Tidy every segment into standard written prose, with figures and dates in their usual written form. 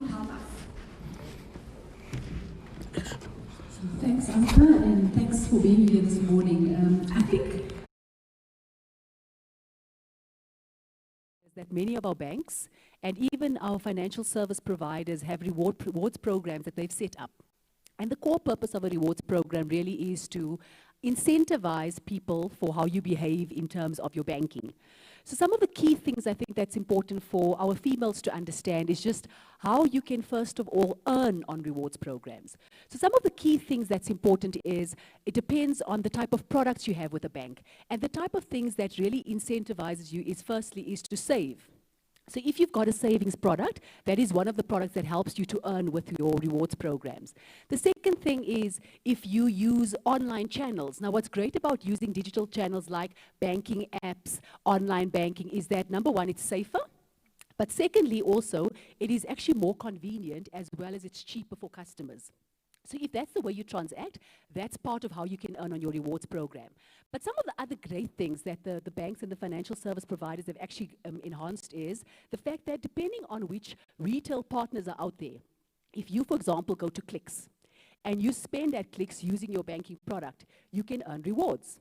help us. Thanks, Anka, and thanks for being here this morning. I think that many of our banks and even our financial service providers have rewards programs that they've set up. And the core purpose of a rewards program really is to incentivize people for how you behave in terms of your banking. So some of the key things I think that's important for our females to understand is just how you can first of all earn on rewards programs. So some of the key things that's important is it depends on the type of products you have with a bank. And the type of things that really incentivizes you is firstly is to save. So if you've got a savings product, that is one of the products that helps you to earn with your rewards programs. The second thing is if you use online channels. Now, what's great about using digital channels like banking apps, online banking, is that number one, it's safer. But secondly, also, it is actually more convenient as well as it's cheaper for customers. So if that's the way you transact, that's part of how you can earn on your rewards program. But some of the other great things that the banks and the financial service providers have actually enhanced is the fact that depending on which retail partners are out there, if you, for example, go to Clicks and you spend at Clicks using your banking product, you can earn rewards.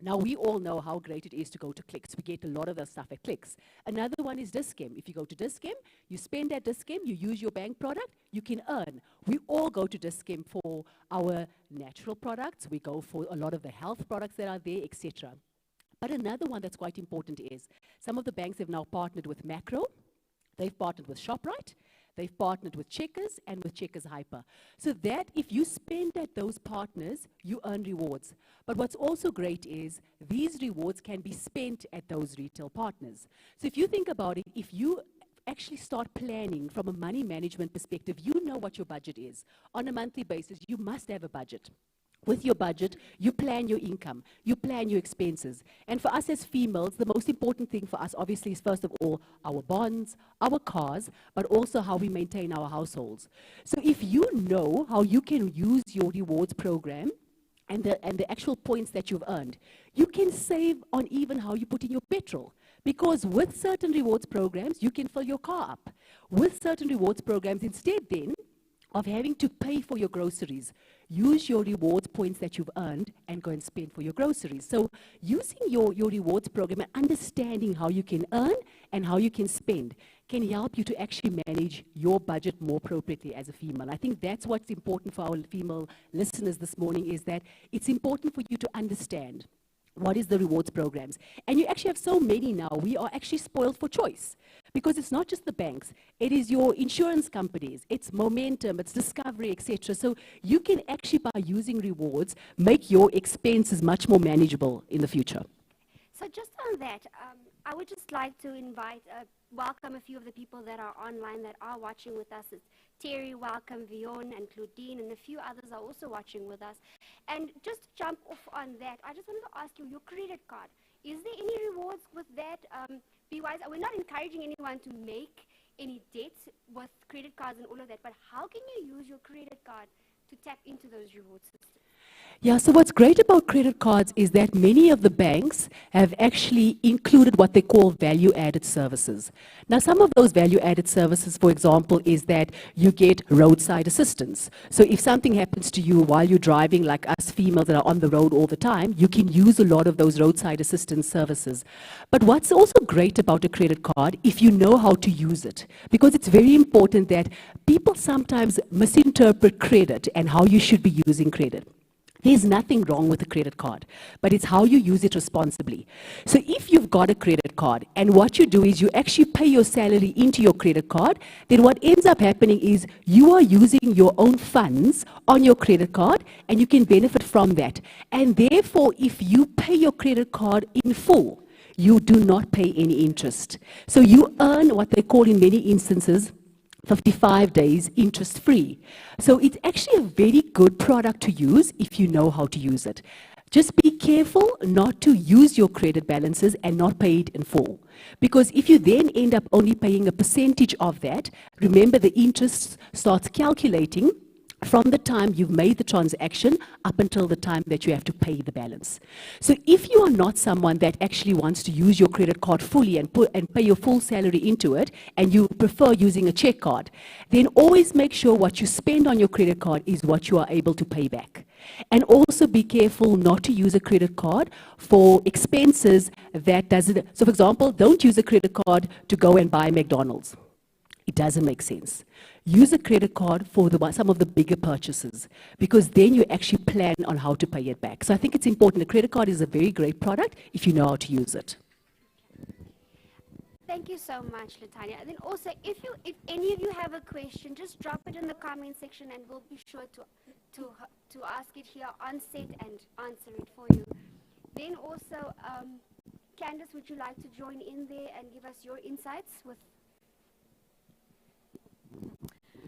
Now, we all know how great it is to go to Clicks. We get a lot of the stuff at Clicks. Another one is Dis-Chem. If you go to Dis-Chem, you spend at Dis-Chem, you use your bank product, you can earn. We all go to Dis-Chem for our natural products. We go for a lot of the health products that are there, etc. But another one that's quite important is some of the banks have now partnered with Macro. They've partnered with ShopRite. They've partnered with Checkers and with Checkers Hyper. So that if you spend at those partners, you earn rewards. But what's also great is these rewards can be spent at those retail partners. So if you think about it, if you actually start planning from a money management perspective, you know what your budget is. On a monthly basis, you must have a budget. With your budget, you plan your income, you plan your expenses. And for us as females, the most important thing for us, obviously, is first of all, our bonds, our cars, but also how we maintain our households. So if you know how you can use your rewards program and the actual points that you've earned, you can save on even how you put in your petrol. Because with certain rewards programs, you can fill your car up. With certain rewards programs, instead then, of having to pay for your groceries, use your rewards points that you've earned and go and spend for your groceries. So using your rewards program and understanding how you can earn and how you can spend can help you to actually manage your budget more appropriately as a female. I think that's what's important for our female listeners this morning, is that it's important for you to understand what is the rewards programs. And you actually have so many now. We are actually spoiled for choice. Because it's not just the banks, it is your insurance companies, it's Momentum, it's Discovery, etc. So you can actually, by using rewards, make your expenses much more manageable in the future. So just on that, I would just like to welcome a few of the people that are online that are watching with us. It's Terry, welcome, Vion and Claudine, and a few others are also watching with us. And just to jump off on that, I just wanted to ask you, your credit card, is there any rewards with that? Be wise. We're not encouraging anyone to make any debts with credit cards and all of that, but how can you use your credit card to tap into those reward systems? Yeah, so what's great about credit cards is that many of the banks have actually included what they call value-added services. Now, some of those value-added services, for example, is that you get roadside assistance. So if something happens to you while you're driving, like us females that are on the road all the time, you can use a lot of those roadside assistance services. But what's also great about a credit card, if you know how to use it, because it's very important that people sometimes misinterpret credit and how you should be using credit. There's nothing wrong with a credit card, but it's how you use it responsibly. So if you've got a credit card and what you do is you actually pay your salary into your credit card, then what ends up happening is you are using your own funds on your credit card and you can benefit from that. And therefore, if you pay your credit card in full, you do not pay any interest. So you earn what they call in many instances 55 days interest-free. So it's actually a very good product to use if you know how to use it. Just be careful not to use your credit balances and not pay it in full. Because if you then end up only paying a percentage of that, remember the interest starts calculating from the time you've made the transaction up until the time that you have to pay the balance. So if you are not someone that actually wants to use your credit card fully and pay your full salary into it, and you prefer using a check card, then always make sure what you spend on your credit card is what you are able to pay back. And also be careful not to use a credit card for expenses that doesn't, so for example, don't use a credit card to go and buy McDonald's. It doesn't make sense. Use a credit card for some of the bigger purchases, because then you actually plan on how to pay it back. So I think it's important. A credit card is a very great product if you know how to use it. Thank you so much, Latanya. And then also, if any of you have a question, just drop it in the comment section and we'll be sure to ask it here on set and answer it for you. Then also, Candace, would you like to join in there and give us your insights with?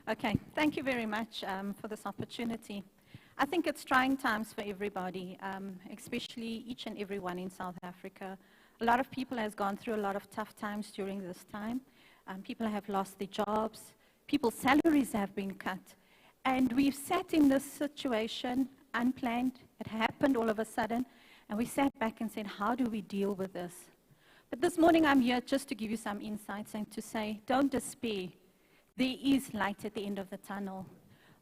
Okay, thank you very much for this opportunity. I think it's trying times for everybody, especially each and everyone in South Africa. A lot of people have gone through a lot of tough times during this time. People have lost their jobs. People's salaries have been cut. And we've sat in this situation unplanned. It happened all of a sudden. And we sat back and said, how do we deal with this? But this morning I'm here just to give you some insights and to say, don't despair. There is light at the end of the tunnel.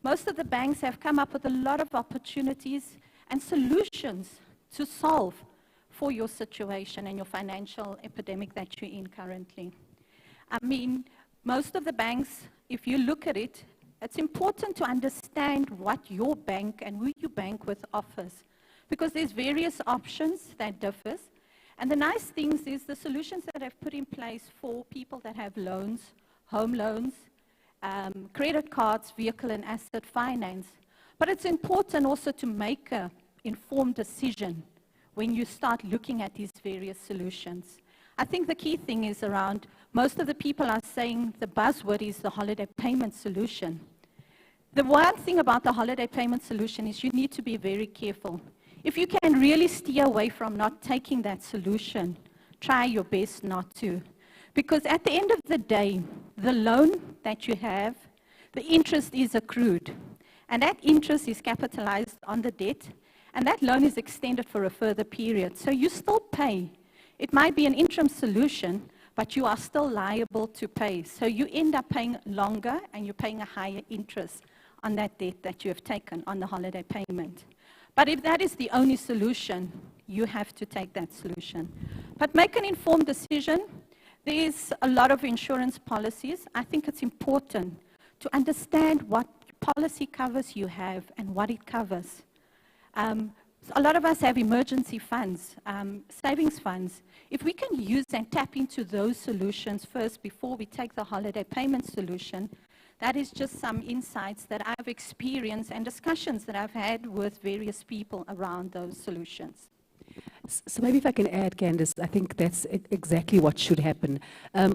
Most of the banks have come up with a lot of opportunities and solutions to solve for your situation and your financial epidemic that you're in currently. I mean, most of the banks, if you look at it, it's important to understand what your bank and who you bank with offers, because there's various options that differs. And the nice things is the solutions that I've put in place for people that have loans, home loans, credit cards, vehicle and asset finance. But it's important also to make an informed decision when you start looking at these various solutions. I think the key thing is around, most of the people are saying the buzzword is the holiday payment solution. The one thing about the holiday payment solution is you need to be very careful. If you can really steer away from not taking that solution, try your best not to. Because at the end of the day, the loan that you have, the interest is accrued. And that interest is capitalized on the debt. And that loan is extended for a further period. So you still pay. It might be an interim solution, but you are still liable to pay. So you end up paying longer and you're paying a higher interest on that debt that you have taken on the holiday payment. But if that is the only solution, you have to take that solution. But make an informed decision. There's a lot of insurance policies. I think it's important to understand what policy covers you have and what it covers. A lot of us have emergency funds, savings funds. If we can use and tap into those solutions first before we take the holiday payment solution, that is just some insights that I've experienced and discussions that I've had with various people around those solutions. So maybe if I can add, Candace, I think that's exactly what should happen.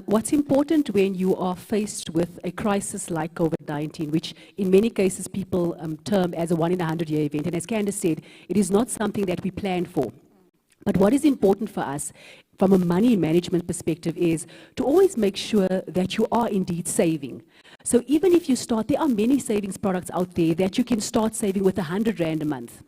What's important when you are faced with a crisis like COVID-19, which in many cases people term as a 1-in-100-year event, and as Candace said, it is not something that we plan for. But what is important for us from a money management perspective is to always make sure that you are indeed saving. So even if you start, there are many savings products out there that you can start saving with 100 Rand a month.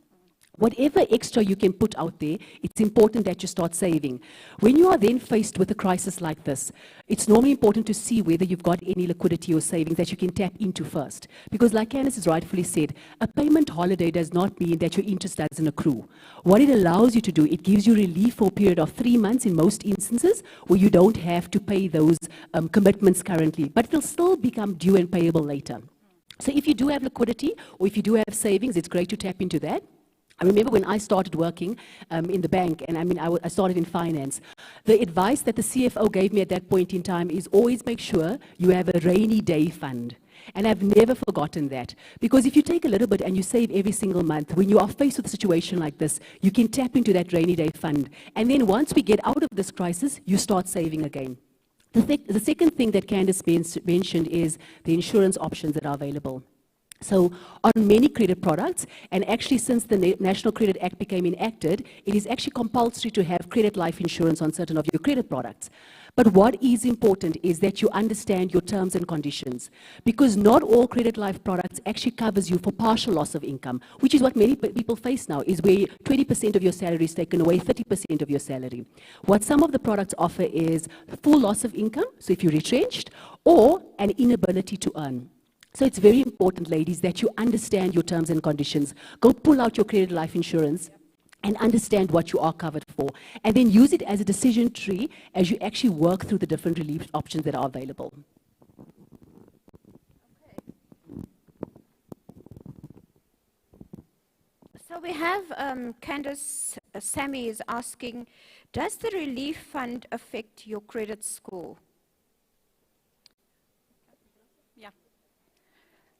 Whatever extra you can put out there, it's important that you start saving. When you are then faced with a crisis like this, it's normally important to see whether you've got any liquidity or savings that you can tap into first. Because like Candace has rightfully said, a payment holiday does not mean that your interest doesn't accrue. What it allows you to do, it gives you relief for a period of 3 months in most instances where you don't have to pay those commitments currently, but it'll still become due and payable later. So if you do have liquidity or if you do have savings, it's great to tap into that. I remember when I started working in the bank, and I started in finance, the advice that the CFO gave me at that point in time is always make sure you have a rainy day fund. And I've never forgotten that. Because if you take a little bit and you save every single month, when you are faced with a situation like this, you can tap into that rainy day fund. And then once we get out of this crisis, you start saving again. The second thing that Candace mentioned is the insurance options that are available. So on many credit products, and actually since the National Credit Act became enacted, it is actually compulsory to have credit life insurance on certain of your credit products. But what is important is that you understand your terms and conditions, because not all credit life products actually covers you for partial loss of income, which is what many people face now, is where 20% of your salary is taken away, 30% of your salary. What some of the products offer is full loss of income, so if you're retrenched, or an inability to earn. So it's very important, ladies, that you understand your terms and conditions. Go pull out your credit life insurance and understand what you are covered for. And then use it as a decision tree as you actually work through the different relief options that are available. So we have Candace Sammy is asking, does the relief fund affect your credit score?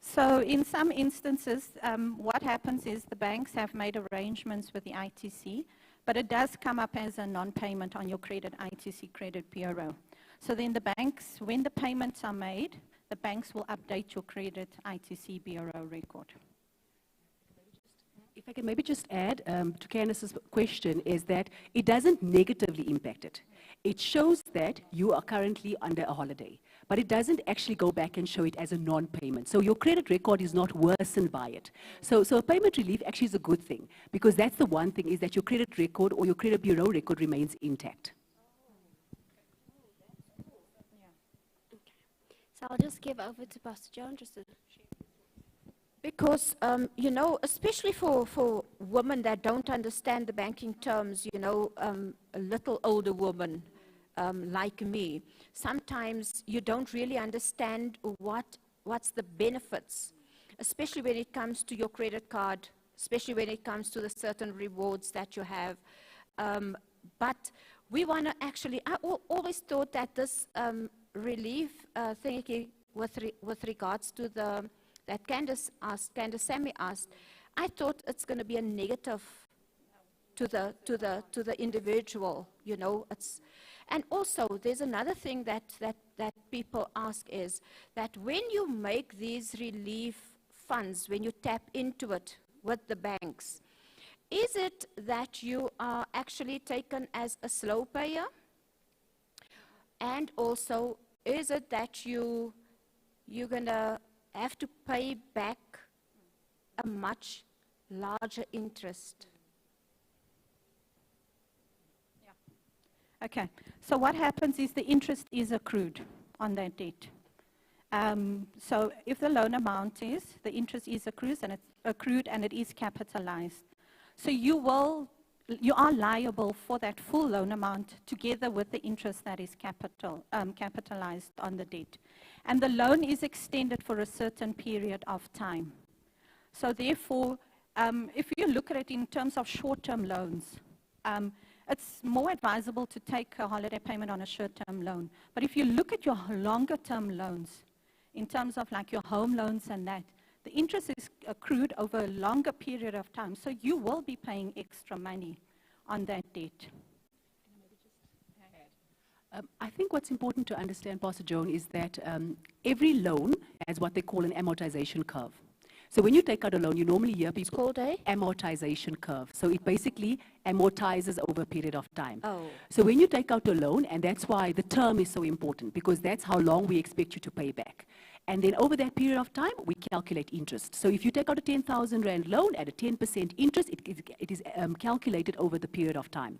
So in some instances, what happens is the banks have made arrangements with the ITC, but it does come up as a non-payment on your credit ITC credit bureau. So then the banks, when the payments are made, the banks will update your credit ITC bureau record. If I can maybe just add to Candace's question, is that it doesn't negatively impact it. It shows that you are currently under a holiday, but it doesn't actually go back and show it as a non-payment. So your credit record is not worsened by it. So a payment relief actually is a good thing, because that's the one thing, is that your credit record or your credit bureau record remains intact. So I'll just give over to Pastor Joan just to Because, you know, especially for women that don't understand the banking terms, you know, a little older woman like me, sometimes you don't really understand what's the benefits, especially when it comes to your credit card, especially when it comes to the certain rewards that you have. But we want to actually, I always thought that this relief thingy with regards to the that Candace Sammy asked, I thought it's going to be a negative to the individual, you know. And also, there's another thing that people ask is that when you make these relief funds, when you tap into it with the banks, is it that you are actually taken as a slow payer? And also, is it that you're going to have to pay back a much larger interest? Yeah. Okay. So what happens is the interest is accrued on that debt. So if the loan amount is, the interest is accrued and it is capitalized. So you are liable for that full loan amount together with the interest that is capitalized on the debt. And the loan is extended for a certain period of time. So therefore, if you look at it in terms of short-term loans, it's more advisable to take a holiday payment on a short-term loan. But if you look at your longer-term loans, in terms of like your home loans and that, the interest is accrued over a longer period of time. So you will be paying extra money on that debt. I think what's important to understand, Pastor Joan, is that every loan has what they call an amortization curve. So when you take out a loan, you normally hear people... It's called a? Amortization curve. So it basically amortizes over a period of time. Oh. So when you take out a loan, and that's why the term is so important, because that's how long we expect you to pay back. And then over that period of time, we calculate interest. So if you take out a 10,000 Rand loan at a 10% interest, it is calculated over the period of time.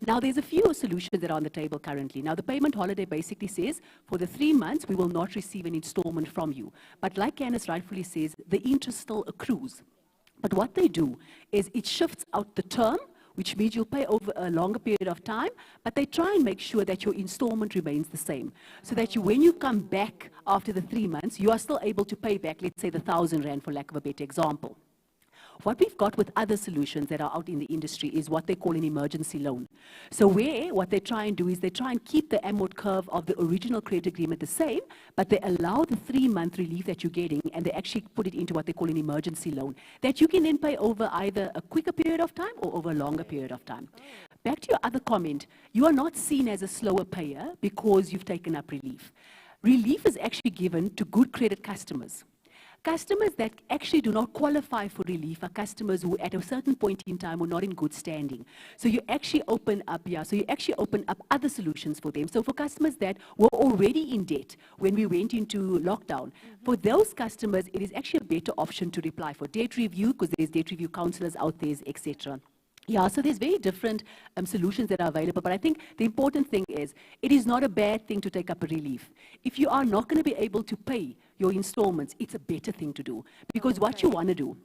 Now, there's a few solutions that are on the table currently. Now, the payment holiday basically says, for the 3 months, we will not receive an installment from you. But like Candace rightfully says, the interest still accrues. But what they do is it shifts out the term, which means you'll pay over a longer period of time, but they try and make sure that your installment remains the same. So that when you come back after the 3 months, you are still able to pay back, let's say, the 1,000 Rand, for lack of a better example. What we've got with other solutions that are out in the industry is what they call an emergency loan. So where what they try and do is they try and keep the amort curve of the original credit agreement the same, but they allow the 3-month relief that you're getting, and they actually put it into what they call an emergency loan, that you can then pay over either a quicker period of time or over a longer period of time. Back to your other comment, you are not seen as a slower payer because you've taken up relief. Relief is actually given to good credit customers. Customers that actually do not qualify for relief are customers who at a certain point in time were not in good standing. So you actually open up, other solutions for them. So for customers that were already in debt when we went into lockdown, for those customers, it is actually a better option to apply for debt review because there's debt review counselors out there, etc. Yeah, so there's very different solutions that are available, but I think the important thing is it is not a bad thing to take up a relief. If you are not going to be able to pay your installments, it's a better thing to do. Because what you want to do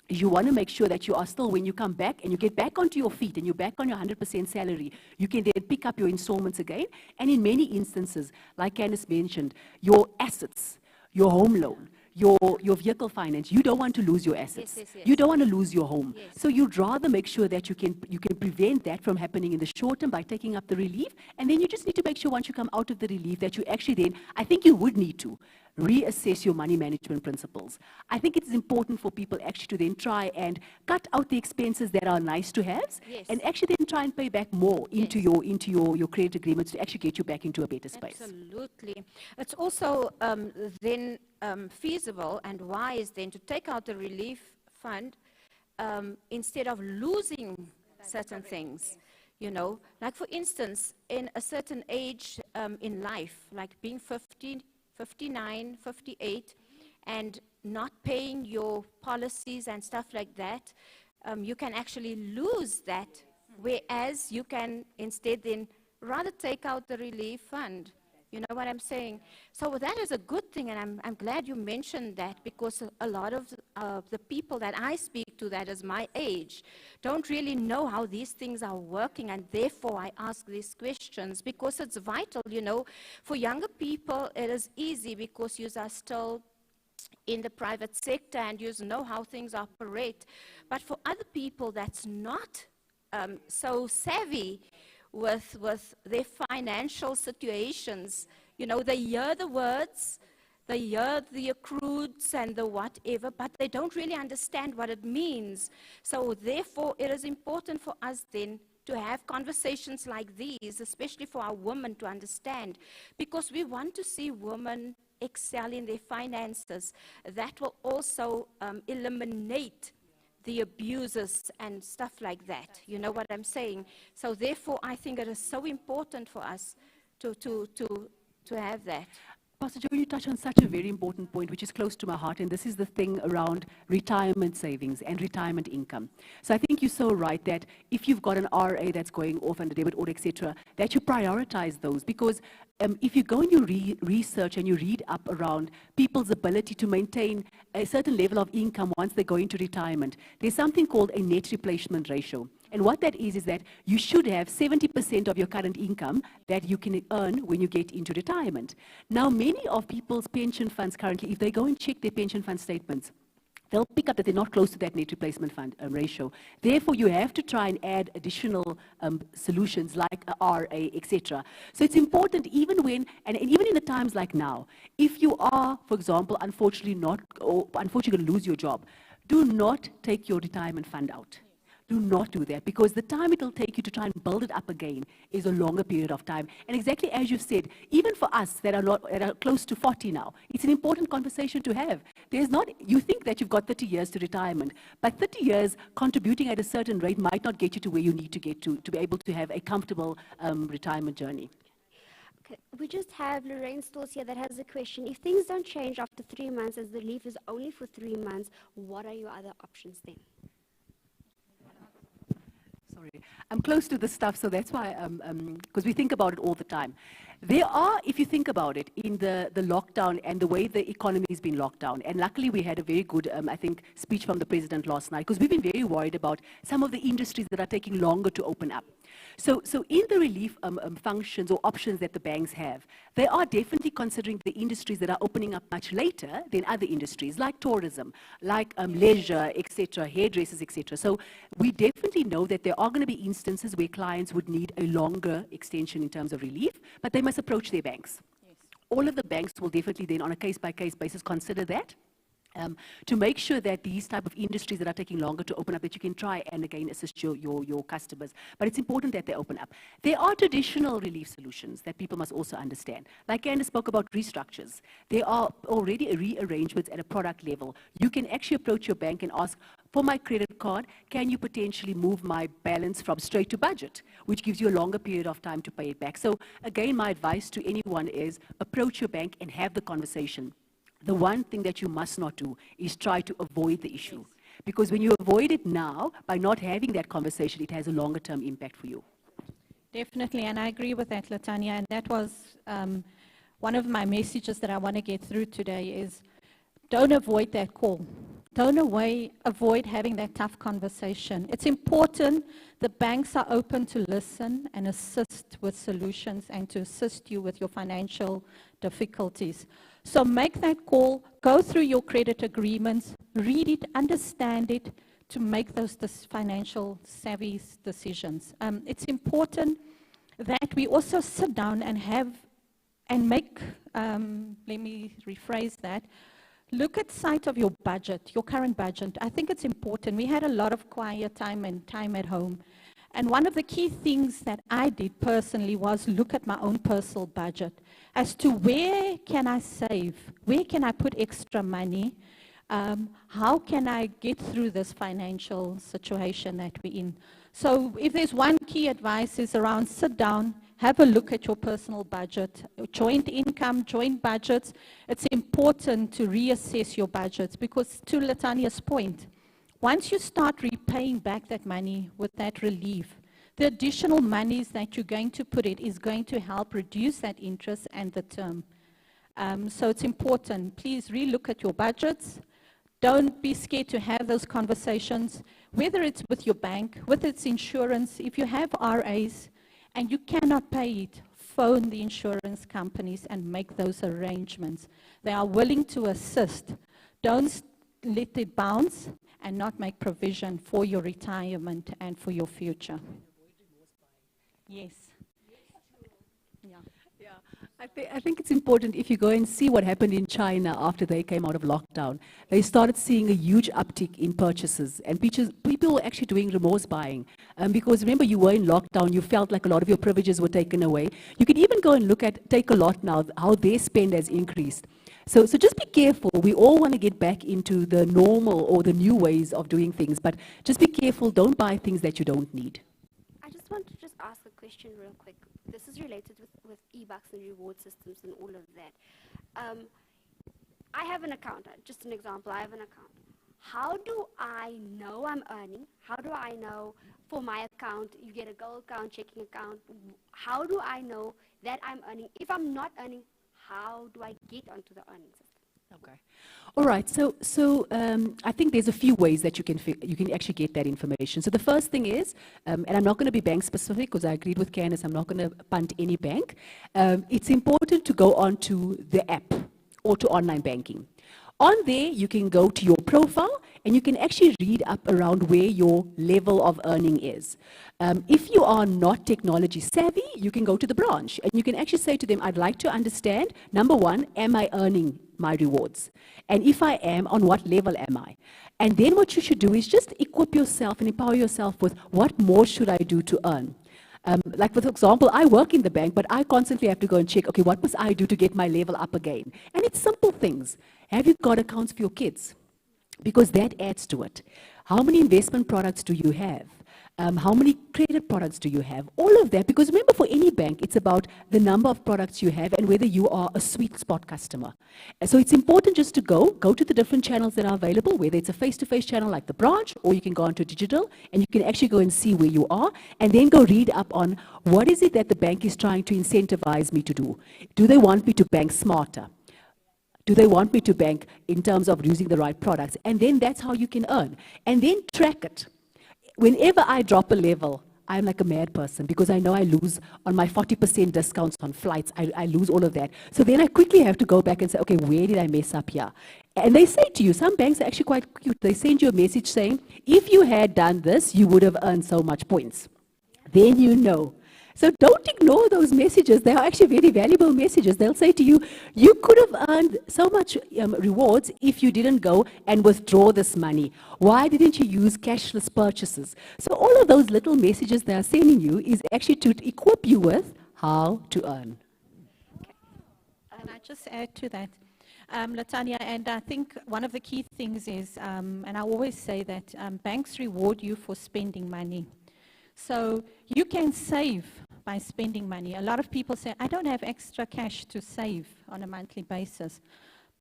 is you want to make sure that you are still, when you come back and you get back onto your feet and you're back on your 100% salary, you can then pick up your installments again. And in many instances, like Candice mentioned, your assets, your home loan, your vehicle finance, you don't want to lose your assets. Yes, yes, yes. You don't want to lose your home. Yes. So you'd rather make sure that you can prevent that from happening in the short term by taking up the relief. And then you just need to make sure once you come out of the relief that you actually then, I think you would need to reassess your money management principles. I think it's important for people actually to then try and cut out the expenses that are nice to have, Yes. and actually then try and pay back more into your credit agreements to actually get you back into a better space. Absolutely. It's also then feasible and wise then to take out the relief fund instead of losing certain things. You know, like for instance, in a certain age in life, like being 50, 59, 58, and not paying your policies and stuff like that, you can actually lose that, whereas you can instead then rather take out the relief fund. You know what I'm saying? So that is a good thing, and I'm glad you mentioned that, because a lot of the people that I speak to that is my age don't really know how these things are working, and therefore I ask these questions, because it's vital, you know. For younger people, it is easy because you are still in the private sector and you know how things operate. But for other people that's not so savvy with their financial situations, you know, they hear the words, they hear the accrueds and the whatever, but they don't really understand what it means. So therefore, it is important for us then to have conversations like these, especially for our women to understand, because we want to see women excel in their finances. That will also eliminate the abuses and stuff like that. You know what I'm saying? So therefore, I think it is so important for us to have that. Pastor Joe, you touch on such a very important point, which is close to my heart, and this is the thing around retirement savings and retirement income. So I think you're so right that if you've got an RA that's going off and a debit order, etc., that you prioritize those, because if you go and you research and you read up around people's ability to maintain a certain level of income once they go into retirement, there's something called a net replacement ratio. And what that is that you should have 70% of your current income that you can earn when you get into retirement. Now, many of people's pension funds currently, if they go and check their pension fund statements, they'll pick up that they're not close to that net replacement fund ratio. Therefore, you have to try and add additional solutions like a RA, etc. So it's important even when, and even in the times like now, if you are, for example, unfortunately going to lose your job, do not take your retirement fund out. Do not do that, because the time it will take you to try and build it up again is a longer period of time. And exactly as you've said, even for us that are close to 40 now, it's an important conversation to have. You think that you've got 30 years to retirement, but 30 years contributing at a certain rate might not get you to where you need to get to be able to have a comfortable retirement journey. Okay. We just have Lorraine Stores here that has a question. If things don't change after 3 months, as the leave is only for 3 months, what are your other options then? Sorry, I'm close to this stuff, so that's why, because we think about it all the time. There are, if you think about it, in the lockdown and the way the economy has been locked down, and luckily we had a very good, I think, speech from the president last night, because we've been very worried about some of the industries that are taking longer to open up. So in the relief functions or options that the banks have, they are definitely considering the industries that are opening up much later than other industries, like tourism, like leisure, etc., hairdressers, etc. So we definitely know that there are going to be instances where clients would need a longer extension in terms of relief, but they must approach their banks. Yes. All of the banks will definitely then, on a case-by-case basis, consider that. to make sure that these type of industries that are taking longer to open up, that you can try and again assist your customers. But it's important that they open up. There are traditional relief solutions that people must also understand. Like Candace spoke about restructures. There are already rearrangements at a product level. You can actually approach your bank and ask, for my credit card, can you potentially move my balance from straight to budget, which gives you a longer period of time to pay it back. So again, my advice to anyone is approach your bank and have the conversation. The one thing that you must not do is try to avoid the issue. Because when you avoid it now, by not having that conversation, it has a longer term impact for you. Definitely, and I agree with that, Latanya, and that was one of my messages that I want to get through today is don't avoid that call. Don't avoid having that tough conversation. It's important the banks are open to listen and assist with solutions and to assist you with your financial difficulties. So make that call, go through your credit agreements, read it, understand it, to make those financial savvy decisions. It's important that we also sit down and make, let me rephrase that, look at sight of your budget, your current budget. I think it's important. We had a lot of quiet time and time at home. And one of the key things that I did personally was look at my own personal budget as to where can I save, where can I put extra money, how can I get through this financial situation that we're in. So if there's one key advice is around sit down, have a look at your personal budget, joint income, joint budgets. It's important to reassess your budgets because to Latanya's point, once you start repaying back that money with that relief, the additional monies that you're going to put in is going to help reduce that interest and the term. So it's important. Please relook at your budgets. Don't be scared to have those conversations, whether it's with your bank, whether it's insurance. If you have RAs and you cannot pay it, phone the insurance companies and make those arrangements. They are willing to assist. Don't let it bounce and not make provision for your retirement and for your future. Yes. Yeah, I think it's important if you go and see what happened in China after they came out of lockdown. They started seeing a huge uptick in purchases, and people were actually doing remorse buying. Because remember, you were in lockdown, you felt like a lot of your privileges were taken away. You could even go and look at Takealot now, how their spend has increased. So just be careful. We all want to get back into the normal or the new ways of doing things, but just be careful. Don't buy things that you don't need. I just want to ask a question real quick. This is related with e-bucks and reward systems and all of that. I have an account, just an example, I have an account. How do I know I'm earning? How do I know for my account, you get a gold account, checking account, how do I know that I'm earning? If I'm not earning, how do I get onto the earning system? Okay. All right. So I think there's a few ways that you can actually get that information. So the first thing is, and I'm not going to be bank specific because I agreed with Candace, I'm not going to punt any bank. It's important to go onto the app or to online banking. On there, you can go to your profile and you can actually read up around where your level of earning is. If you are not technology savvy, you can go to the branch and you can actually say to them, I'd like to understand, number one, am I earning my rewards? And if I am, on what level am I? And then what you should do is just equip yourself and empower yourself with what more should I do to earn? Like, for example, I work in the bank, but I constantly have to go and check, okay, what must I do to get my level up again? And it's simple things. Have you got accounts for your kids? Because that adds to it. How many investment products do you have? How many credit products do you have? All of that, because remember, for any bank, it's about the number of products you have and whether you are a sweet spot customer. And so it's important just to go to the different channels that are available, whether it's a face-to-face channel like the branch, or you can go onto digital, and you can actually go and see where you are, and then go read up on what is it that the bank is trying to incentivize me to do. Do they want me to bank smarter? Do they want me to bank in terms of using the right products? And then that's how you can earn. And then track it. Whenever I drop a level, I'm like a mad person because I know I lose on my 40% discounts on flights. I lose all of that. So then I quickly have to go back and say, okay, where did I mess up here? And they say to you, some banks are actually quite cute. They send you a message saying, if you had done this, you would have earned so much points. Then you know. So don't ignore those messages. They are actually very valuable messages. They'll say to you, you could have earned so much rewards if you didn't go and withdraw this money. Why didn't you use cashless purchases? So all of those little messages they are sending you is actually to equip you with how to earn. Can I just add to that? Latanya, and I think one of the key things is, and I always say that banks reward you for spending money. So you can save by spending money. A lot of people say, I don't have extra cash to save on a monthly basis.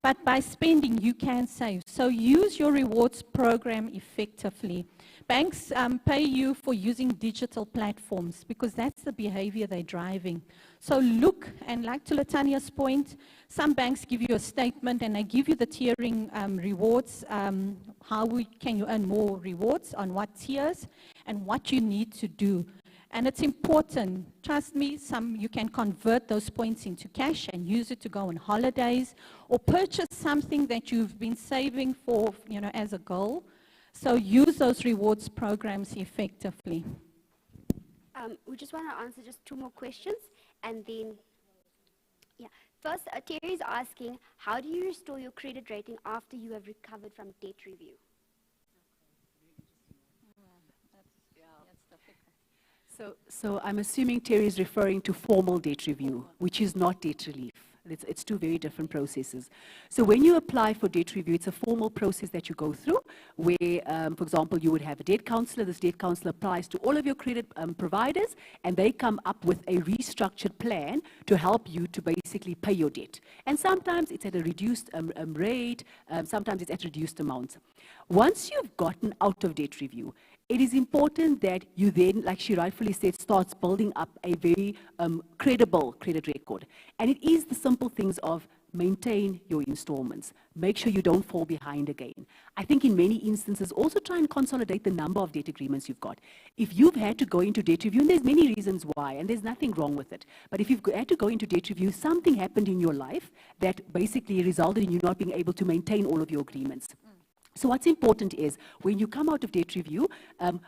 But by spending, you can save. So use your rewards program effectively. Banks pay you for using digital platforms because that's the behavior they're driving. So look, and like to Latanya's point, some banks give you a statement and they give you the tiering rewards, can you earn more rewards, on what tiers, and what you need to do. And it's important, trust me, you can convert those points into cash and use it to go on holidays or purchase something that you've been saving for, as a goal. So use those rewards programs effectively. We just want to answer just 2 more questions, and then, First, Terry is asking, how do you restore your credit rating after you have recovered from debt review? So I'm assuming Terry is referring to formal debt review, which is not debt relief. It's 2 very different processes. So when you apply for debt review, it's a formal process that you go through where, for example, you would have a debt counselor. This debt counselor applies to all of your credit providers, and they come up with a restructured plan to help you to basically pay your debt. And sometimes it's at a reduced rate, sometimes it's at reduced amounts. Once you've gotten out of debt review, it is important that you then, like she rightfully said, starts building up a very credible credit record. And it is the simple things of maintain your installments. Make sure you don't fall behind again. I think in many instances, also try and consolidate the number of debt agreements you've got. If you've had to go into debt review, and there's many reasons why, and there's nothing wrong with it, but if you've had to go into debt review, something happened in your life that basically resulted in you not being able to maintain all of your agreements. So what's important is when you come out of debt review,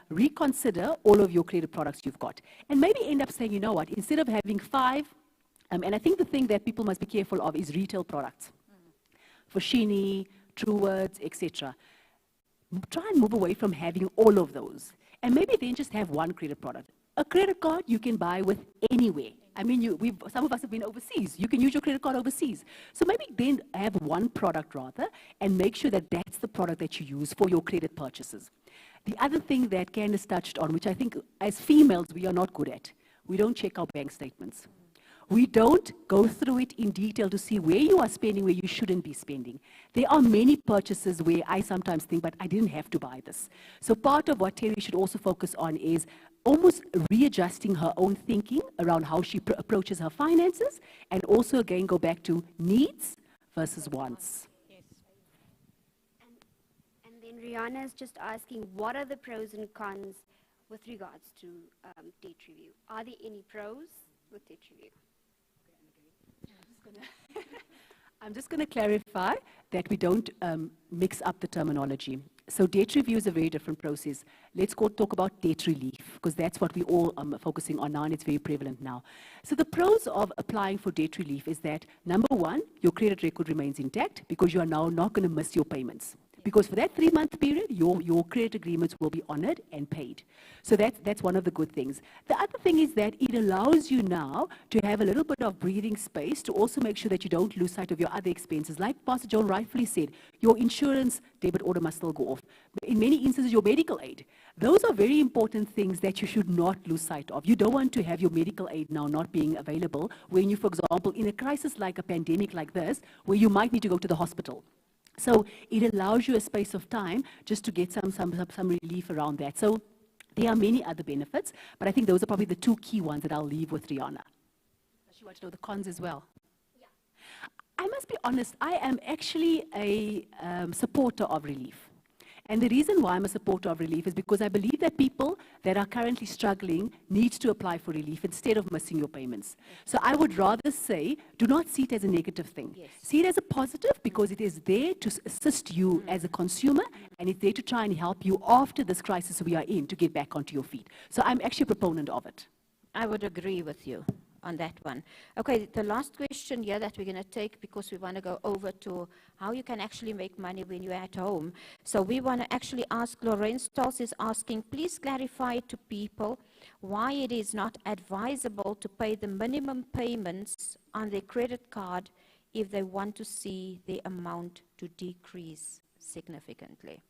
reconsider all of your credit products you've got. And maybe end up saying, you know what, instead of having 5, and I think the thing that people must be careful of is retail products. Foschini, Truworths, etc. Try and move away from having all of those. And maybe then just have one credit product. A credit card you can buy with anywhere. I mean, some of us have been overseas. You can use your credit card overseas. So maybe then have one product rather, and make sure that that's the product that you use for your credit purchases. The other thing that Candace touched on, which I think as females we are not good at, we don't check our bank statements. We don't go through it in detail to see where you are spending, where you shouldn't be spending. There are many purchases where I sometimes think, but I didn't have to buy this. So part of what Terry should also focus on is almost readjusting her own thinking around how she approaches her finances, and also again go back to needs versus wants. Yes. And then Rihanna is just asking, what are the pros and cons with regards to debt review? Are there any pros with debt review? I'm just going to clarify that we don't mix up the terminology. So debt review is a very different process. Let's talk about debt relief, because that's what we all are focusing on now, and it's very prevalent now. So the pros of applying for debt relief is that, number 1, your credit record remains intact because you are now not going to miss your payments. Because for that 3-month period, your credit agreements will be honored and paid. So that's one of the good things. The other thing is that it allows you now to have a little bit of breathing space to also make sure that you don't lose sight of your other expenses. Like Pastor Joan rightfully said, your insurance debit order must still go off. But in many instances, your medical aid. Those are very important things that you should not lose sight of. You don't want to have your medical aid now not being available when you, for example, in a crisis like a pandemic like this, where you might need to go to the hospital. So it allows you a space of time just to get some relief around that. So there are many other benefits, but I think those are probably the 2 key ones that I'll leave with Rihanna. Does she want to know the cons as well? Yeah. I must be honest, I am actually a supporter of relief. And the reason why I'm a supporter of relief is because I believe that people that are currently struggling need to apply for relief instead of missing your payments. So I would rather say, do not see it as a negative thing. Yes. See it as a positive, because it is there to assist you as a consumer, and it's there to try and help you after this crisis we are in to get back onto your feet. So I'm actually a proponent of it. I would agree with you on that one. Okay, the last question here that we're going to take, because we want to go over to how you can actually make money when you're at home. So we want to actually ask, Lawrence Stolz is asking, please clarify to people why it is not advisable to pay the minimum payments on their credit card if they want to see the amount to decrease significantly.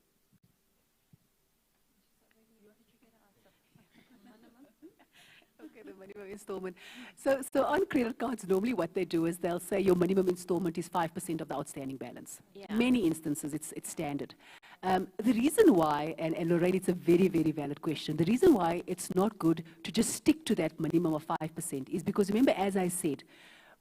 Okay, the minimum installment. So on credit cards, normally what they do is they'll say your minimum installment is 5% of the outstanding balance. Yeah. Many instances, it's standard. The reason why, and Lorraine, it's a very, very valid question. The reason why it's not good to just stick to that minimum of 5% is because, remember, as I said,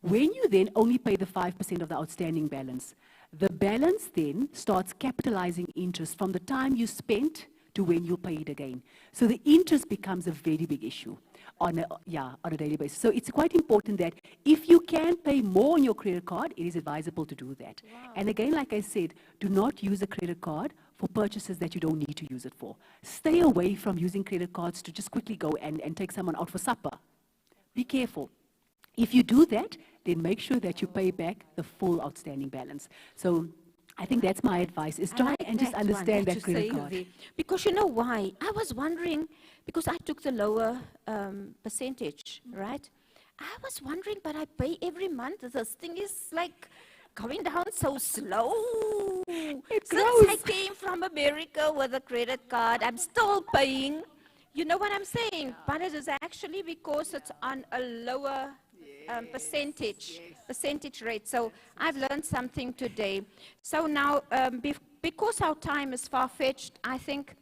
when you then only pay the 5% of the outstanding balance, the balance then starts capitalizing interest from the time you spent to when you pay it again. So the interest becomes a very big issue on a daily basis. So it's quite important that if you can pay more on your credit card, it is advisable to do that. Wow. And again, like I said, do not use a credit card for purchases that you don't need to use it for. Stay away from using credit cards to just quickly go and take someone out for supper. Be careful. If you do that, then make sure that you pay back the full outstanding balance. So I think that's my advice, is try and just understand that credit card. Because you know why? I was wondering, because I took the lower percentage, right? I was wondering, but I pay every month. This thing is like going down so slow. Since I came from America with a credit card, I'm still paying. You know what I'm saying? But it is actually because it's on a lower percentage rate. So I've learned something today. So now, because our time is far-fetched, I think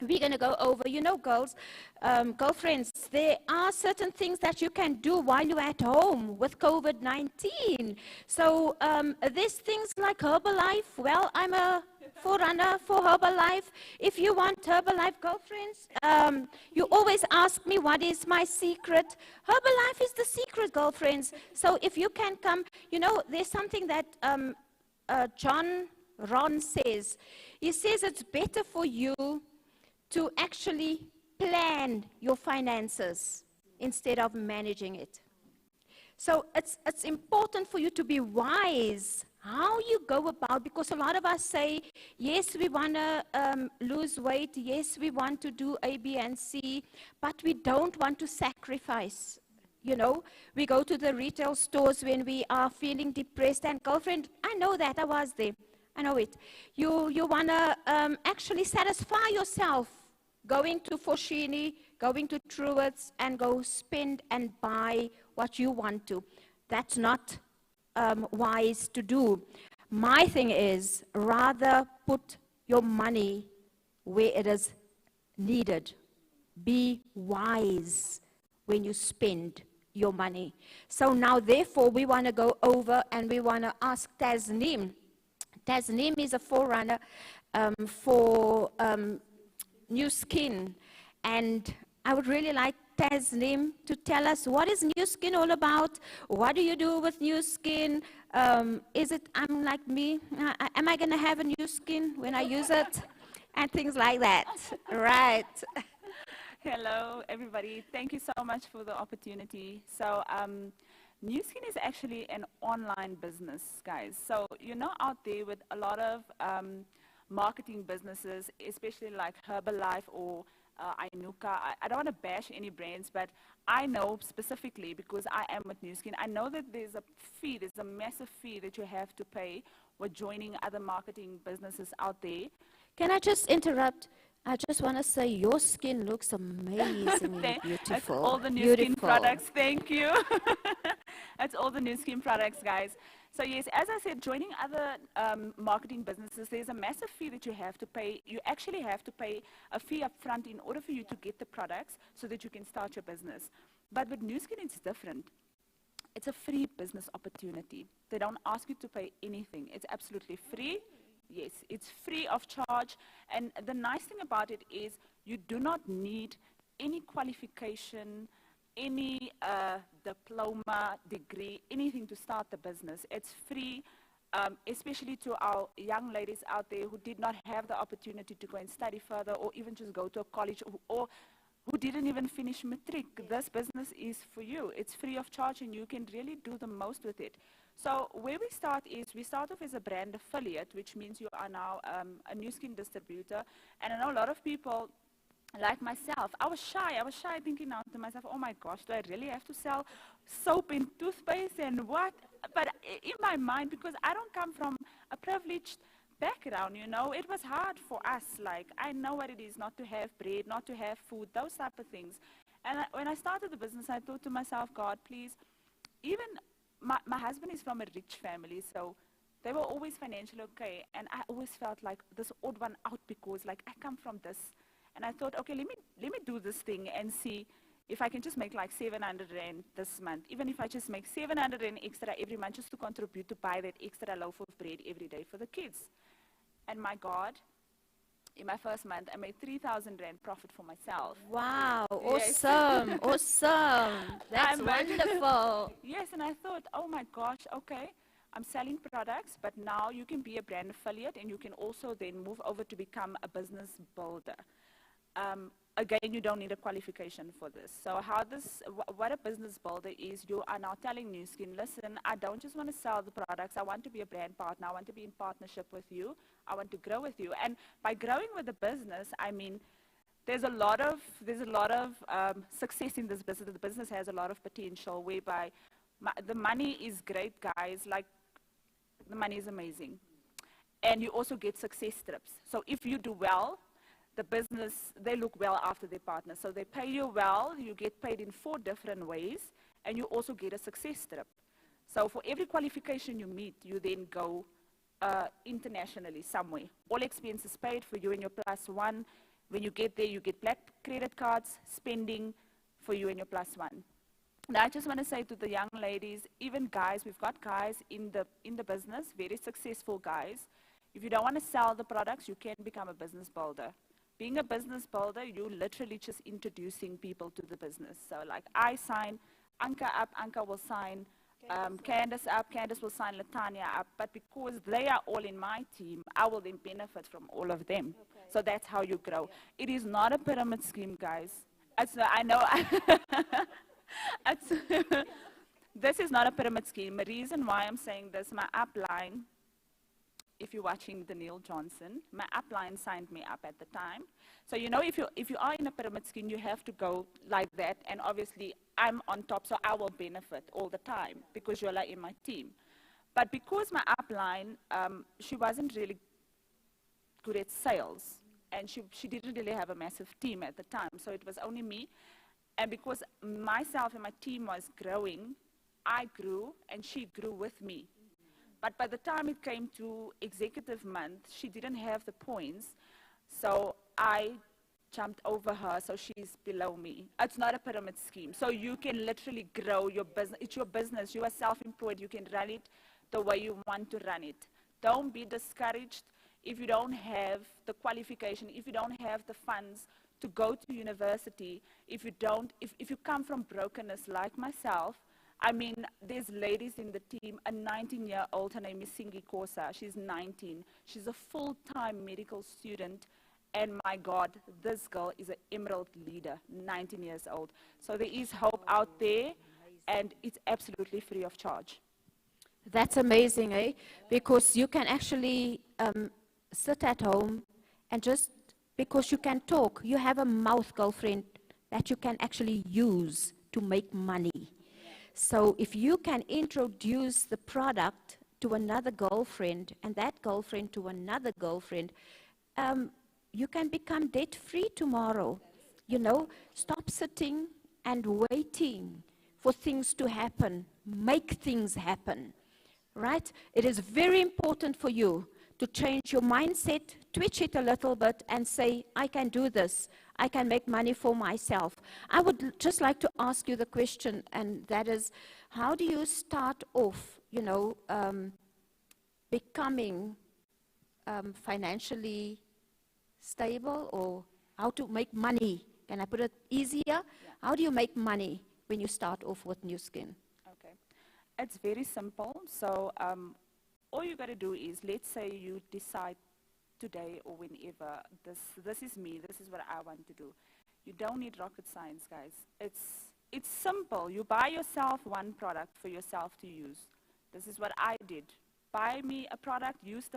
we're going to go over, you know, girlfriends, there are certain things that you can do while you're at home with COVID-19. So there's things like Herbalife. Well, I'm a forerunner for Herbalife. If you want Herbalife, girlfriends, you always ask me what is my secret. Herbalife is the secret, girlfriends. So if you can come, you know, there's something that John Ron says. He says it's better for you to actually plan your finances instead of managing it. So it's important for you to be wise how you go about, because a lot of us say, yes, we want to lose weight, yes, we want to do A, B, and C, but we don't want to sacrifice. You know, we go to the retail stores when we are feeling depressed, and girlfriend, I know that, I was there. I know it. You want to actually satisfy yourself, going to Foschini, going to Truett's, and go spend and buy what you want to. That's not wise to do. My thing is, rather put your money where it is needed. Be wise when you spend your money. So now, therefore, we want to go over and we want to ask Tasneem. Tasneem is a forerunner for Nu Skin, and I would really like Tasneem to tell us, what is Nu Skin all about? What do you do with Nu Skin? Is it, I'm like me, am I going to have a Nu Skin when I use it? And things like that, right? Hello, everybody. Thank you so much for the opportunity. So, Nu Skin is actually an online business, guys. So, you're not out there with a lot of marketing businesses, especially like Herbalife or Inuka. I don't want to bash any brands, but I know specifically, because I am with Nu Skin, I know that there's a massive fee that you have to pay with joining other marketing businesses out there. Can I just interrupt? I just want to say your skin looks amazingly beautiful. That's all the Nu Skin products. Thank you. That's all the Nu Skin products, guys. So yes, as I said, joining other marketing businesses, there's a massive fee that you have to pay. You actually have to pay a fee up front in order for you to get the products so that you can start your business. But with Nu Skin, it's different. It's a free business opportunity. They don't ask you to pay anything. It's absolutely free. Yes, it's free of charge. And the nice thing about it is you do not need any qualification, any diploma, degree, anything to start the business. It's free, especially to our young ladies out there who did not have the opportunity to go and study further, or even just go to a college, or who didn't even finish matric. This business is for you. It's free of charge and you can really do the most with it. So where we start is, we start off as a brand affiliate, which means you are now a Nu Skin distributor. And I know a lot of people, like myself, I was shy thinking now to myself, oh my gosh, do I really have to sell soap and toothpaste and what? But in my mind, because I don't come from a privileged background, you know, it was hard for us. Like, I know what it is not to have bread, not to have food, those type of things. And when I started the business, I thought to myself, God, please, even my husband is from a rich family, so they were always financially okay. And I always felt like this odd one out because, like, I come from this. And I thought, okay, let me do this thing and see if I can just make like 700 Rand this month. Even if I just make 700 Rand extra every month just to contribute to buy that extra loaf of bread every day for the kids. And my God, in my first month, I made 3,000 Rand profit for myself. Wow, Yes. awesome, awesome. That's wonderful. Yes, and I thought, oh my gosh, okay, I'm selling products, but now you can be a brand affiliate and you can also then move over to become a business builder. Again, you don't need a qualification for this. So what a business builder is, you are now telling Nu Skin, listen, I don't just want to sell the products, I want to be a brand partner, I want to be in partnership with you, I want to grow with you. And by growing with the business, I mean, there's a lot of success in this business. The business has a lot of potential, whereby the money is great, guys, like the money is amazing. And you also get success trips. So if you do well, the business, they look well after their partner. So they pay you well, you get paid in 4 different ways, and you also get a success trip. So for every qualification you meet, you then go internationally somewhere. All expenses paid for you and your +1. When you get there, you get black credit cards, spending for you and your +1. Now I just want to say to the young ladies, even guys, we've got guys in the business, very successful guys. If you don't want to sell the products, you can become a business builder. Being a business builder, you're literally just introducing people to the business. So like I sign Anka up, Anka will sign Candace up, Candace will sign Latanya up, but because they are all in my team, I will then benefit from all of them. Okay. So that's how you grow. Yeah. It is not a pyramid scheme, guys. I know. This is not a pyramid scheme. The reason why I'm saying this, my upline, if you're watching the Neil Johnson, my upline signed me up at the time. So, you know, if you are in a pyramid scheme, you have to go like that. And obviously, I'm on top, so I will benefit all the time because you're like in my team. But because my upline, she wasn't really good at sales. And she didn't really have a massive team at the time. So it was only me. And because myself and my team was growing, I grew and she grew with me. But by the time it came to executive month, she didn't have the points. So I jumped over her, so she's below me. It's not a pyramid scheme. So you can literally grow your business. It's your business. You are self-employed. You can run it the way you want to run it. Don't be discouraged if you don't have the qualification, if you don't have the funds to go to university, if you come from brokenness like myself. I mean, there's ladies in the team, a 19-year-old, her name is Singi Kosa, she's 19. She's a full-time medical student, and my God, this girl is an emerald leader, 19 years old. So there is hope out there, and it's absolutely free of charge. That's amazing, eh? Because you can actually sit at home and just, because you can talk, you have a mouth, girlfriend, that you can actually use to make money. So if you can introduce the product to another girlfriend and that girlfriend to another girlfriend, you can become debt-free tomorrow. You know, stop sitting and waiting for things to happen. Make things happen, right? It is very important for you to change your mindset, twitch it a little bit and say, I can do this. I can make money for myself. I would just like to ask you the question, and that is, how do you start off, you know, becoming financially stable, or how to make money? Can I put it easier? Yeah. How do you make money when you start off with Nu Skin? Okay. It's very simple. So all you got to do is, let's say you decide today or whenever, this is me, this is what I want to do. You don't need rocket science, guys. It's simple. You buy yourself one product for yourself to use. This is what I did. Buy me a product, use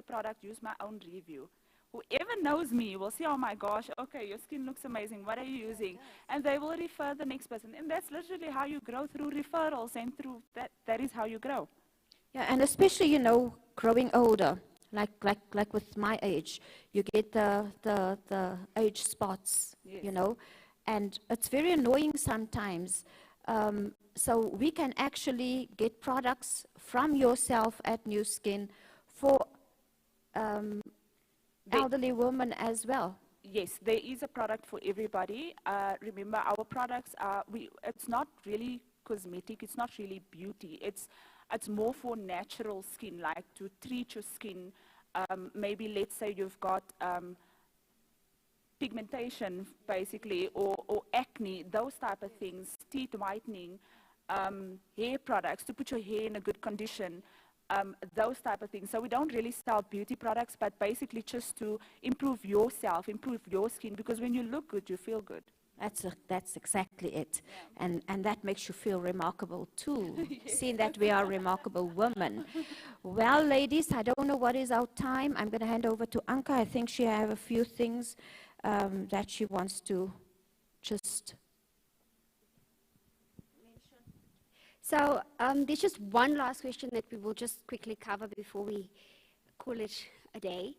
my own review. Whoever knows me will say, oh my gosh, okay, your skin looks amazing, what are you using? And they will refer the next person. And that's literally how you grow, through referrals, and through that is how you grow. Yeah, and especially, you know, growing older, like with my age, you get the age spots, Yes. you know, and it's very annoying sometimes. So we can actually get products from yourself at New Skin for elderly women as well. Yes, there is a product for everybody. Remember, our products are, it's not really cosmetic, it's not really beauty. It's more for natural skin, like to treat your skin. Maybe let's say you've got pigmentation, basically, or acne, those type of things, teeth whitening, hair products to put your hair in a good condition. Those type of things. So we don't really sell beauty products, but basically just to improve yourself, improve your skin, because when you look good, you feel good. That's exactly it. And that makes you feel remarkable too, seeing that we are remarkable women. Well, ladies, I don't know what is our time. I'm going to hand over to Anka. I think she has a few things that she wants to just... So there's just one last question that we will just quickly cover before we call it a day.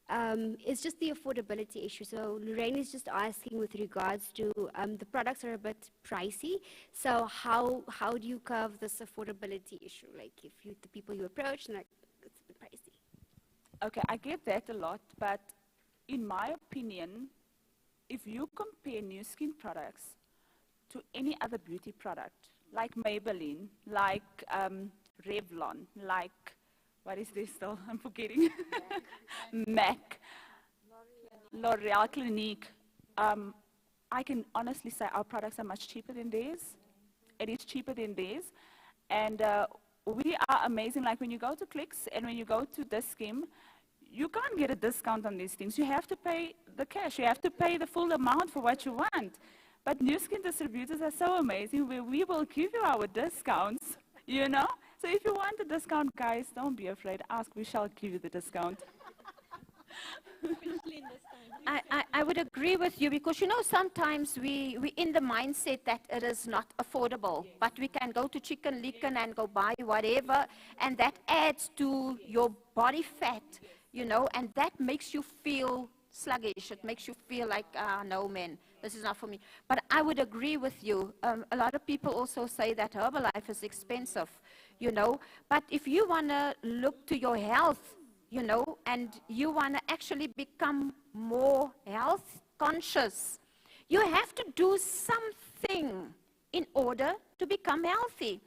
It's just the affordability issue. So Lorraine is just asking with regards to the products are a bit pricey. So how do you curve this affordability issue? Like if the people you approach, like it's a bit pricey. Okay, I get that a lot, but in my opinion, if you compare New Skin products to any other beauty product, like Maybelline, like Revlon, like, what is this still? I'm forgetting. MAC, L'Oreal Clinique. I can honestly say our products are much cheaper than theirs. It is cheaper than theirs. And we are amazing. Like when you go to Clicks and when you go to Dis-Chem, you can't get a discount on these things. You have to pay the cash. You have to pay the full amount for what you want. But New Skin distributors are so amazing where we will give you our discounts, you know? So if you want a discount, guys, don't be afraid. Ask, we shall give you the discount. I would agree with you because, you know, sometimes we in the mindset that it is not affordable, but we can go to Chicken Licken and go buy whatever, and that adds to your body fat, you know, and that makes you feel sluggish. It makes you feel like, no, man, this is not for me. But I would agree with you. A lot of people also say that Herbalife is expensive, you know, but if you want to look to your health, you know, and you want to actually become more health conscious, you have to do something in order to become healthy,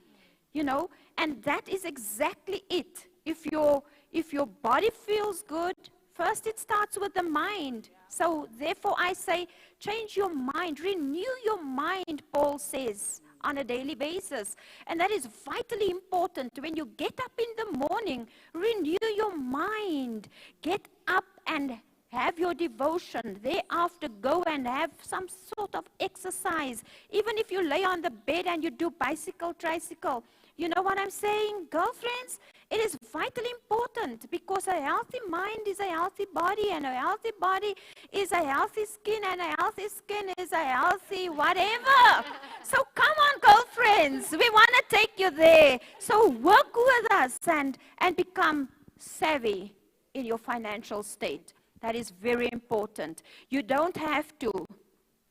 you know, and that is exactly it. If your body feels good, first it starts with the mind. So therefore I say, change your mind, renew your mind, Paul says, on a daily basis. And that is vitally important. When you get up in the morning, renew your mind. Get up and have your devotion. Thereafter, go and have some sort of exercise. Even if you lay on the bed and you do bicycle, tricycle. You know what I'm saying, girlfriends? It is vitally important because a healthy mind is a healthy body, and a healthy body is a healthy skin, and a healthy skin is a healthy whatever. So come on, girlfriends. We want to take you there. So work with us and become savvy in your financial state. That is very important. You don't have to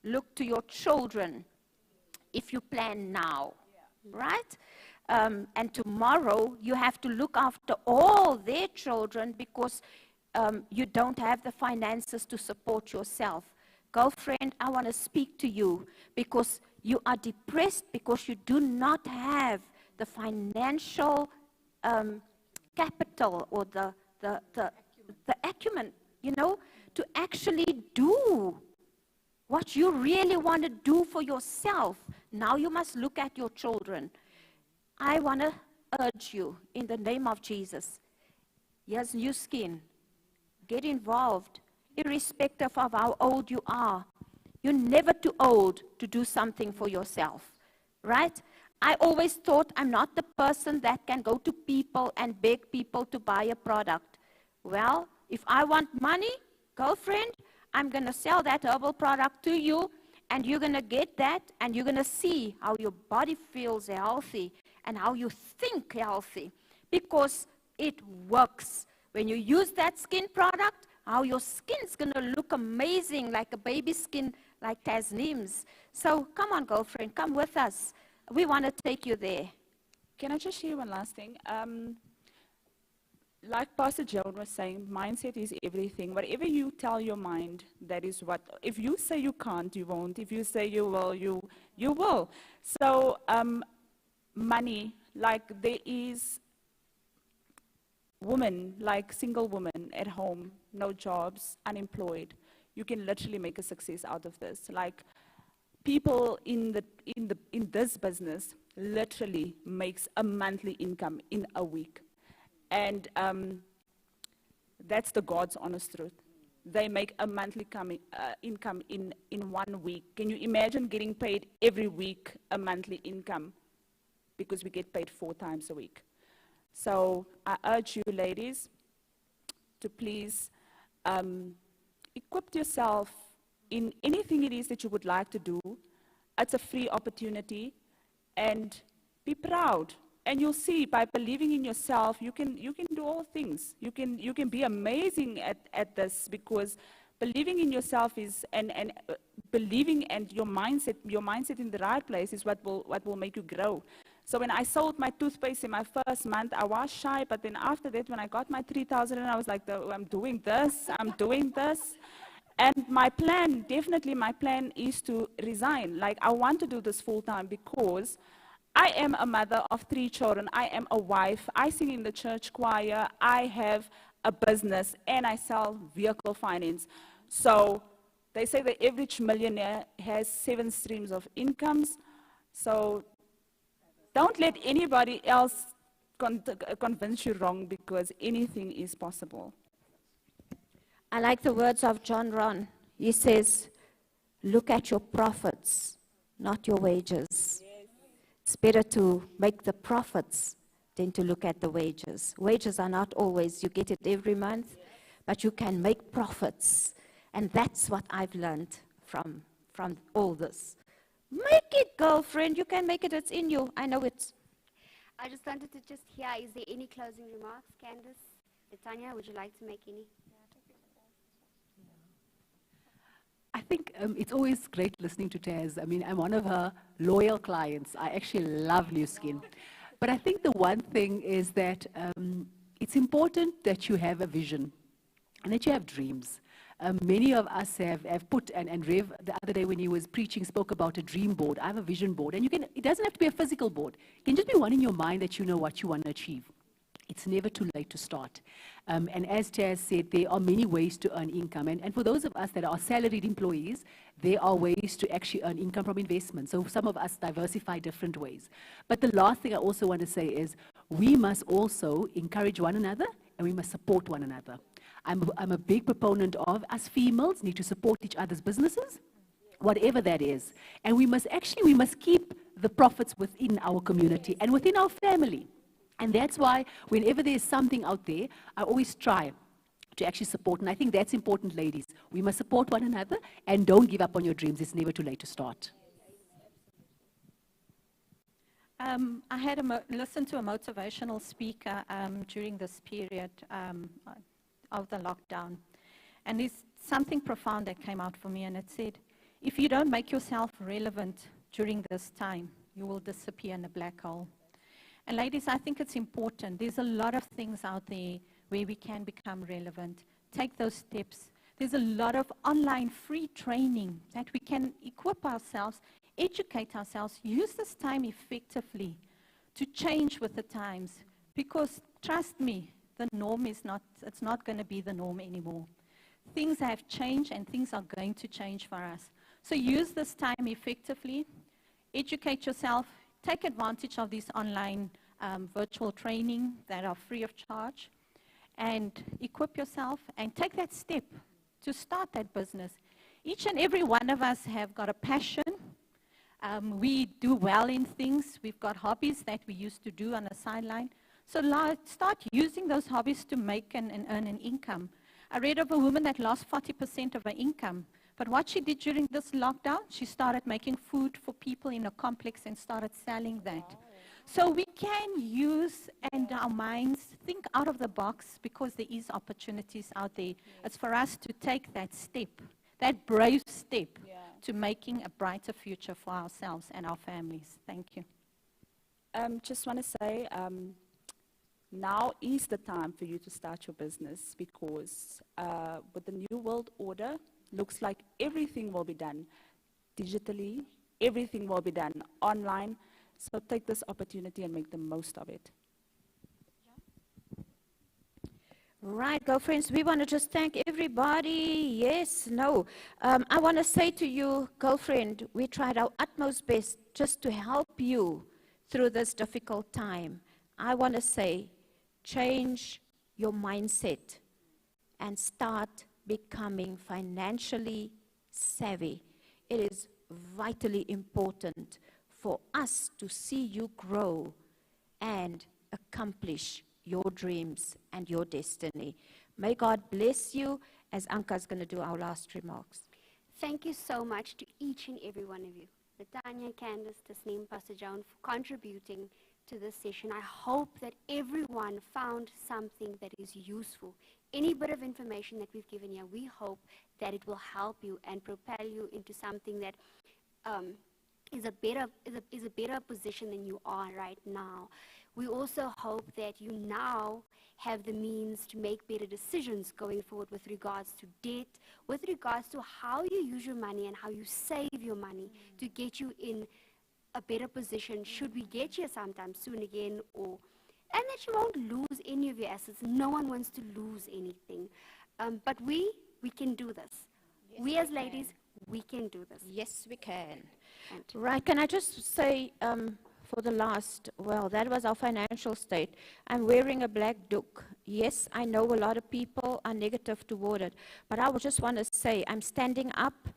look to your children if you plan now, right? And tomorrow you have to look after all their children because you don't have the finances to support yourself. Girlfriend, I want to speak to you because you are depressed because you do not have the financial capital or the acumen, you know, to actually do what you really want to do for yourself. Now you must look at your children. I want to urge you in the name of Jesus. Here's New Skin. Get involved, irrespective of how old you are. You're never too old to do something for yourself, right? I always thought I'm not the person that can go to people and beg people to buy a product. Well, if I want money, girlfriend, I'm going to sell that herbal product to you, and you're going to get that, and you're going to see how your body feels healthy and how you think healthy, because it works. When you use that skin product, how your skin's going to look amazing, like a baby skin, like Tasneem's. So come on, girlfriend, come with us. We want to take you there. Can I just share one last thing? Like Pastor Joan was saying, mindset is everything. Whatever you tell your mind, that is what. If you say you can't, you won't. If you say you will, you will. So money, like there is women, like single women at home, no jobs, unemployed. You can literally make a success out of this. Like people in this business literally makes a monthly income in a week. And that's the God's honest truth. They make a monthly income in 1 week. Can you imagine getting paid every week a monthly income? Because we get paid 4 times a week. So I urge you ladies to please equip yourself in anything it is that you would like to do. It's a free opportunity, and be proud. And you'll see, by believing in yourself, you can do all things. You can be amazing at this, because believing in yourself is and believing and your mindset in the right place is what will make you grow. So when I sold my toothpaste in my first month, I was shy, but then after that, when I got my 3,000, and I was like, I'm doing this. And my plan is to resign. Like, I want to do this full time because I am a mother of 3 children. I am a wife. I sing in the church choir. I have a business, and I sell vehicle finance. So they say the average millionaire has 7 streams of incomes. So don't let anybody else convince you wrong, because anything is possible. I like the words of John Ron. He says, look at your profits, not your wages. Yes. It's better to make the profits than to look at the wages. Wages are not always, you get it every month, yes, but you can make profits. And that's what I've learned from all this. Make it, girlfriend. You can make it. It's in you. I know it. I just wanted to just hear, is there any closing remarks? Candace, Tanya, would you like to make any? I think it's always great listening to Taz. I mean, I'm one of her loyal clients. I actually love Nu Skin. But I think the one thing is that it's important that you have a vision and that you have dreams. Many of us have put, and Rev, the other day when he was preaching, spoke about a dream board. I have a vision board. And it doesn't have to be a physical board. It can just be one in your mind that you know what you want to achieve. It's never too late to start. And as Taz said, there are many ways to earn income. And for those of us that are salaried employees, there are ways to actually earn income from investment. So some of us diversify different ways. But the last thing I also want to say is we must also encourage one another, and we must support one another. I'm a big proponent of us females need to support each other's businesses, whatever that is. And we must keep the profits within our community and within our family. And that's why whenever there's something out there, I always try to actually support. And I think that's important, ladies. We must support one another, and don't give up on your dreams. It's never too late to start. I had listened to a motivational speaker during this period of the lockdown. And there's something profound that came out for me, and it said, if you don't make yourself relevant during this time, you will disappear in a black hole. And ladies, I think it's important. There's a lot of things out there where we can become relevant. Take those steps. There's a lot of online free training that we can equip ourselves, educate ourselves, use this time effectively to change with the times. Because trust me, the norm is it's not going to be the norm anymore. Things have changed, and things are going to change for us. So use this time effectively, educate yourself, take advantage of these online virtual training that are free of charge, and equip yourself and take that step to start that business. Each and every one of us have got a passion. We do well in things. We've got hobbies that we used to do on the sideline. So start using those hobbies to make and earn an income. I read of a woman that lost 40% of her income. But what she did during this lockdown, she started making food for people in a complex and started selling that. So we can use and our minds think out of the box because there is opportunities out there. It's for us to take that step, that brave step to making a brighter future for ourselves and our families. Thank you. Just want to say, now is the time for you to start your business because with the new world order, looks like everything will be done digitally, everything will be done online. So take this opportunity and make the most of it. Right, girlfriends, we want to just thank everybody. Yes, no. I want to say to you, girlfriend, we tried our utmost best just to help you through this difficult time. I want to say, change your mindset and start becoming financially savvy. It is vitally important for us to see you grow and accomplish your dreams and your destiny. May God bless you as Anka is going to do our last remarks. Thank you so much to each and every one of you, Latanya, Candace, Tasneem, Pastor Joan, for contributing to this session. I hope that everyone found something that is useful. Any bit of information that we've given you, we hope that it will help you and propel you into something that is a better position than you are right now. We also hope that you now have the means to make better decisions going forward with regards to debt, with regards to how you use your money and how you save your money to get you in a better position should we get you sometime soon again, and that you won't lose any of your assets. No one wants to lose anything. But we can do this. Yes, we as ladies, we can do this. Yes, we can. And Right, can I just say for the last, well, that was our financial state. I'm wearing a black duck. Yes, I know a lot of people are negative toward it, but I would just want to say I'm standing up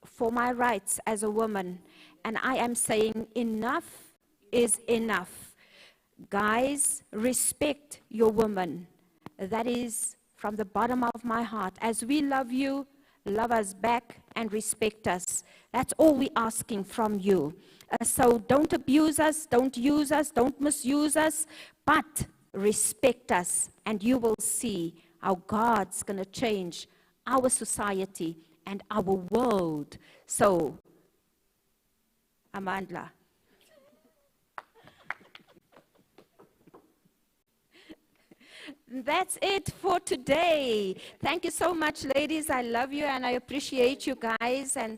for my rights as a woman, and I am saying enough is enough. Guys, respect your woman. That is from the bottom of my heart. As we love you, love us back and respect us. That's all we're asking from you. So don't abuse us, don't use us, don't misuse us, but respect us, and you will see how God's going to change our society and our world. So, Amandla. That's it for today. Thank you so much, ladies. I love you and I appreciate you guys. And